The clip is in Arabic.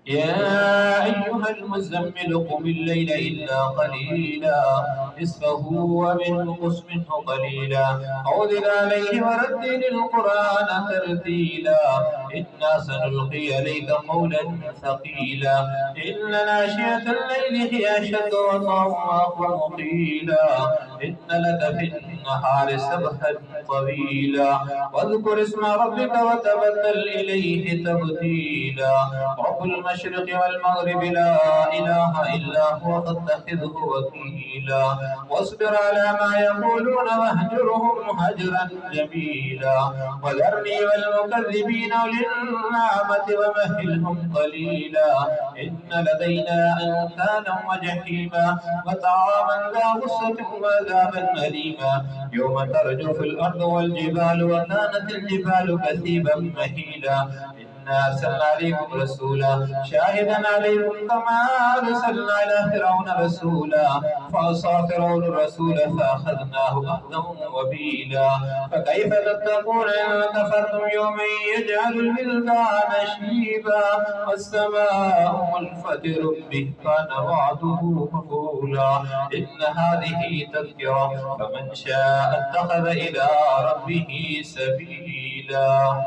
يا أيها المزمل قم الليل إلا قليلا نصفه ومنقص منه قليلا أو زد عليه ورتل القرآن ترتيلا إنا سنلقي عليك قولا ثقيلا إن ناشئة الليل هي أشد وطئا وأقوم قيلا إن لك في النهار سبحا طويلا واذكر اسم ربك وتبتل إليه تبتيلا رب المشرق والمغرب لا إله إلا هو فاتخذه وكيلا واصبر على ما يقولون واهجرهم هجرا جميلا وذرني والمكذبين أولي النعمة ومهلهم قليلا إن لدينا أنكالا وجحيما وطعاما ذا غصة وعذابا أليما يوم ترجف الأرض والجبال وكانت الجبال كثيبا مهيلا إنا أرسلنا عليكم رسولا شاهدا عليكم كما أرسلنا إلى فرعون رسولا فعصى فرعون الرسول فأخذناه أخذا وبيلا فكيف تتقون إن كفرتم يوما يجعل الولدان شيبا والسماء منفطر به كان وعده مفعولا إن هذه تذكرة فمن شاء اتخذ إلى ربه سبيلا.